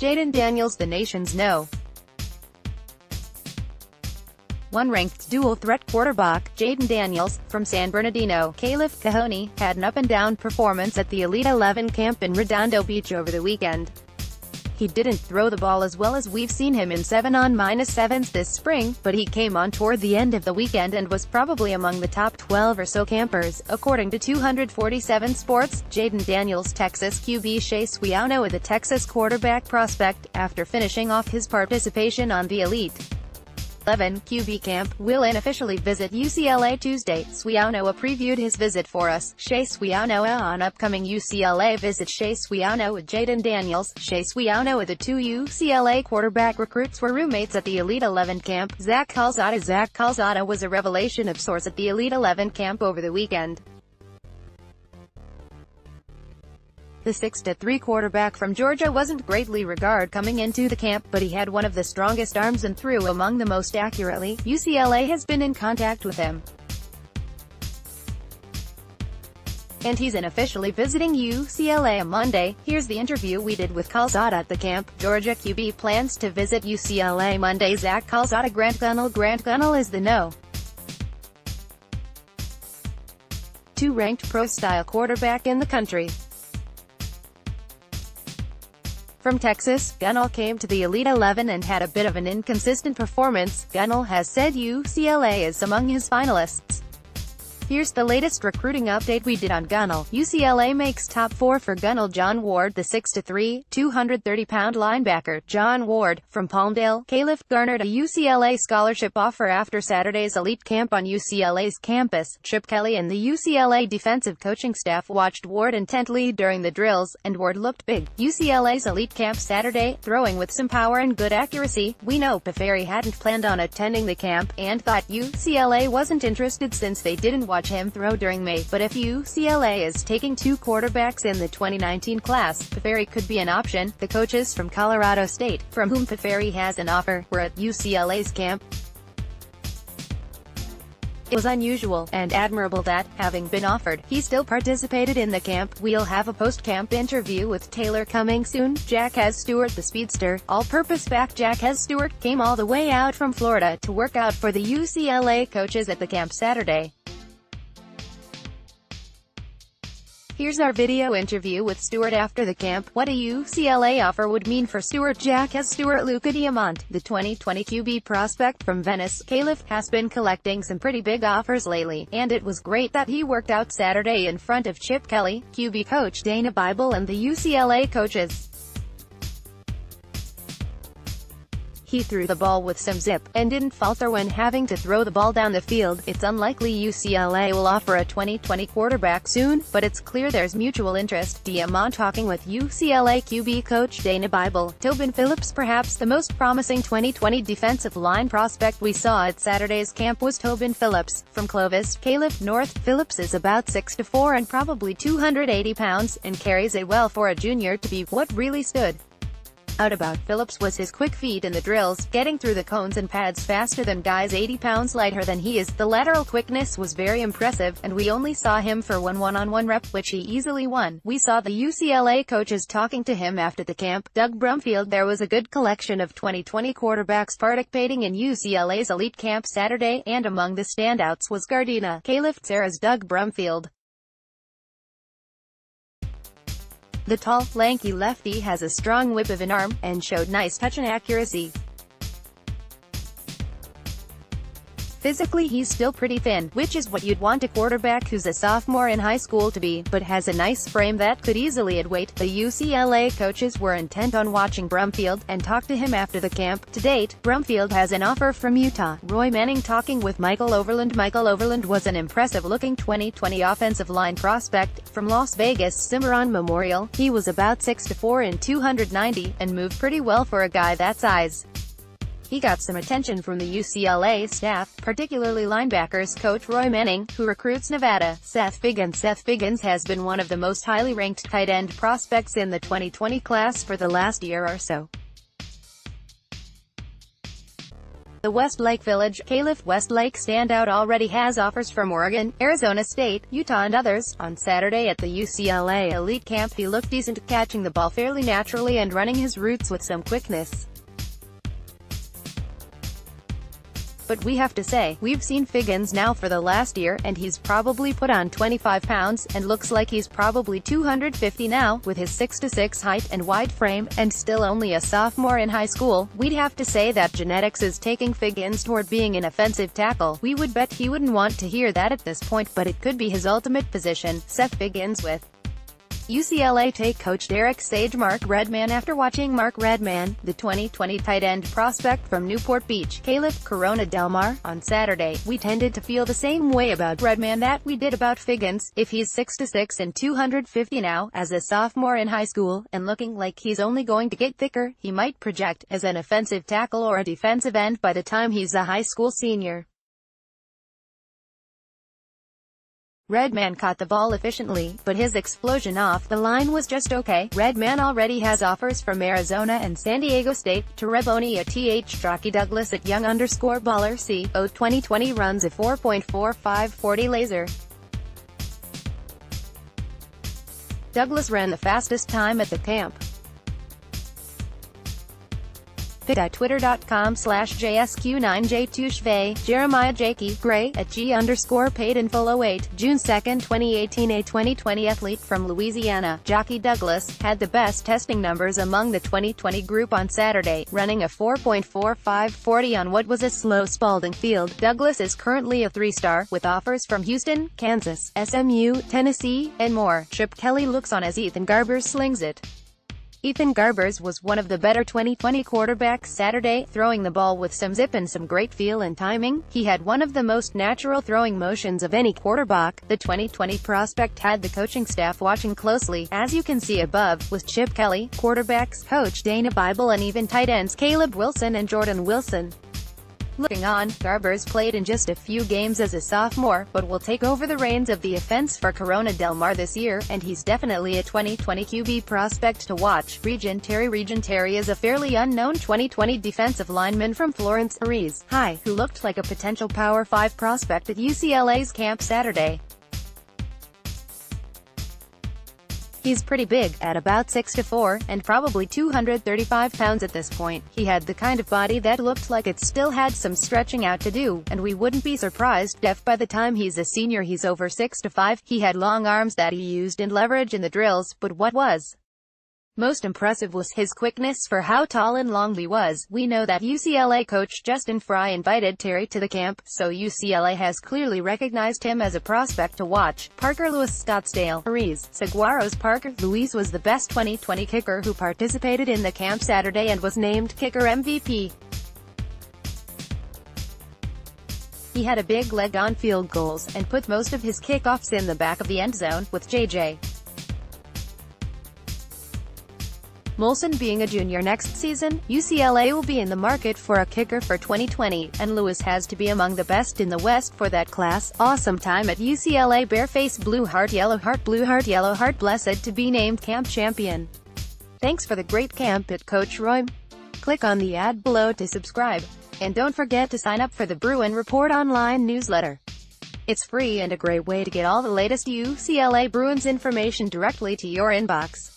Jayden Daniels, the nation's No. 1 ranked dual-threat quarterback, Jayden Daniels, from San Bernardino, Calif, Cajon, had an up-and-down performance at the Elite 11 camp in Redondo Beach over the weekend. He didn't throw the ball as well as we've seen him in 7-on-7s this spring, but he came on toward the end of the weekend and was probably among the top 12 or so campers, according to 247 Sports. Jayden Daniels, Texas QB Shae Suiaunoa, the Texas quarterback prospect, after finishing off his participation on the Elite 11 QB camp, will unofficially visit UCLA Tuesday. Suiaunoa previewed his visit for us. Shae Suiaunoa on upcoming UCLA visit. Shae Suiaunoa with Jayden Daniels. Shae Suiaunoa, the 2 UCLA quarterback recruits were roommates at the Elite 11 camp. Zach Calzada was a revelation of sorts at the Elite 11 camp over the weekend. The 6'3" quarterback from Georgia wasn't greatly regarded coming into the camp, but he had one of the strongest arms and threw among the most accurately. UCLA has been in contact with him, and he's unofficially visiting UCLA on Monday. Here's the interview we did with Calzada at the camp. Georgia QB plans to visit UCLA Monday. Zach Calzada. Grant Gunnell is the No. 2 ranked pro-style quarterback in the country. From Texas, Gunnell came to the Elite 11 and had a bit of an inconsistent performance. Gunnell has said UCLA is among his finalists. Here's the latest recruiting update we did on Gunnell. UCLA makes top 4 for Gunnell. John Ward, the 6'3", 230-pound linebacker. John Ward, from Palmdale, Calif, garnered a UCLA scholarship offer after Saturday's elite camp on UCLA's campus. Chip Kelly and the UCLA defensive coaching staff watched Ward intently during the drills, and Ward looked big. UCLA's elite camp Saturday, throwing with some power and good accuracy. We know Peferi hadn't planned on attending the camp, and thought UCLA wasn't interested since they didn't watch him throw during May. But if UCLA is taking 2 quarterbacks in the 2019 class, Peferi could be an option. The coaches from Colorado State, from whom Peferi has an offer, were at UCLA's camp. It was unusual and admirable that, having been offered, he still participated in the camp. We'll have a post-camp interview with Taylor coming soon. Jaquez Stewart, the speedster, all-purpose back Jaquez Stewart, came all the way out from Florida to work out for the UCLA coaches at the camp Saturday. Here's our video interview with Stewart after the camp. What a UCLA offer would mean for Stewart. Jaquez Stewart. Luca Diamante, the 2020 QB prospect from Venice, Calif, has been collecting some pretty big offers lately, and it was great that he worked out Saturday in front of Chip Kelly, QB coach Dana Bible, and the UCLA coaches. He threw the ball with some zip, and didn't falter when having to throw the ball down the field. It's unlikely UCLA will offer a 2020 quarterback soon, but it's clear there's mutual interest. Diamante talking with UCLA QB coach Dana Bible. Tobin Phillips. Perhaps the most promising 2020 defensive line prospect we saw at Saturday's camp was Tobin Phillips, from Clovis, Calif, North. Phillips is about 6'4" and probably 280 pounds, and carries it well for a junior to be. What really stood out about Phillips was his quick feet in the drills, getting through the cones and pads faster than guys 80 pounds lighter than he is. The lateral quickness was very impressive, and we only saw him for one-on-one rep, which he easily won. We saw the UCLA coaches talking to him after the camp. Doug Brumfield. There was a good collection of 2020 quarterbacks participating in UCLA's elite camp Saturday, and among the standouts was Gardena, Calif, Sarah's Doug Brumfield. The tall, lanky lefty has a strong whip of an arm, and showed nice touch and accuracy. Physically he's still pretty thin, which is what you'd want a quarterback who's a sophomore in high school to be, but has a nice frame that could easily add weight. The UCLA coaches were intent on watching Brumfield, and talked to him after the camp. To date, Brumfield has an offer from Utah. Roy Manning talking with Michael Overland. Michael Overland was an impressive-looking 2020 offensive line prospect, from Las Vegas Cimarron Memorial. He was about 6'4" and 290, and moved pretty well for a guy that size. He got some attention from the UCLA staff, particularly linebackers coach Roy Manning, who recruits Nevada. Seth Figgins. Seth Figgins has been one of the most highly ranked tight end prospects in the 2020 class for the last year or so. The Westlake Village, Calif Westlake standout already has offers from Oregon, Arizona State, Utah and others. On Saturday at the UCLA Elite Camp he looked decent, catching the ball fairly naturally and running his routes with some quickness. But we have to say, we've seen Figgins now for the last year, and he's probably put on 25 pounds, and looks like he's probably 250 now, with his 6'6" height and wide frame, and still only a sophomore in high school. We'd have to say that genetics is taking Figgins toward being an offensive tackle. We would bet he wouldn't want to hear that at this point, but it could be his ultimate position. Seth Figgins with UCLA take coach Derek Sage Mark Redman. After watching Mark Redman, the 2020 tight end prospect from Newport Beach, Calif, Corona Del Mar, on Saturday, we tended to feel the same way about Redman that we did about Figgins. If he's 6'6" and 250 now, as a sophomore in high school, and looking like he's only going to get thicker, he might project as an offensive tackle or a defensive end by the time he's a high school senior. Redman caught the ball efficiently, but his explosion off the line was just okay. Redman already has offers from Arizona and San Diego State. Tereboni at Jockey Douglas at young_baller CO 2020 runs a 4.45 40 laser. Douglas ran the fastest time at the camp. Twitter.com/JSQ9J2 Shae, Jeremiah Jakey, Gray, at G_paid_info 08, June 2, 2018. A 2020 athlete from Louisiana, Jockey Douglas, had the best testing numbers among the 2020 group on Saturday, running a 4.45 40 on what was a slow Spalding field. Douglas is currently a 3-star, with offers from Houston, Kansas, SMU, Tennessee, and more. Chip Kelly looks on as Ethan Garbers slings it. Ethan Garbers was one of the better 2020 quarterbacks Saturday, throwing the ball with some zip and some great feel and timing. He had one of the most natural throwing motions of any quarterback. The 2020 prospect had the coaching staff watching closely, as you can see above, with Chip Kelly, quarterbacks coach Dana Bible, and even tight ends Caleb Wilson and Jordan Wilson. Looking on, Garbers played in just a few games as a sophomore, but will take over the reins of the offense for Corona Del Mar this year, and he's definitely a 2020 QB prospect to watch. Region Terry is a fairly unknown 2020 defensive lineman from Florence, High, who looked like a potential Power 5 prospect at UCLA's camp Saturday. He's pretty big, at about 6'4", and probably 235 pounds at this point. He had the kind of body that looked like it still had some stretching out to do, and we wouldn't be surprised if by the time he's a senior he's over 6'5". He had long arms that he used in leverage in the drills, but what was most impressive was his quickness for how tall and long he was. We know that UCLA coach Justin Fry invited Terry to the camp, so UCLA has clearly recognized him as a prospect to watch. Parker Lewis Scottsdale, Saguaros. Parker Lewis was the best 2020 kicker who participated in the camp Saturday and was named kicker MVP. He had a big leg on field goals, and put most of his kickoffs in the back of the end zone, with J.J. Molson being a junior next season. UCLA will be in the market for a kicker for 2020, and Lewis has to be among the best in the West for that class. Awesome time at UCLA. Bareface, blue heart, yellow heart, blue heart, yellow heart. Blessed to be named camp champion. Thanks for the great camp at Coach Roy. Click on the ad below to subscribe. And don't forget to sign up for the Bruin Report online newsletter. It's free and a great way to get all the latest UCLA Bruins information directly to your inbox.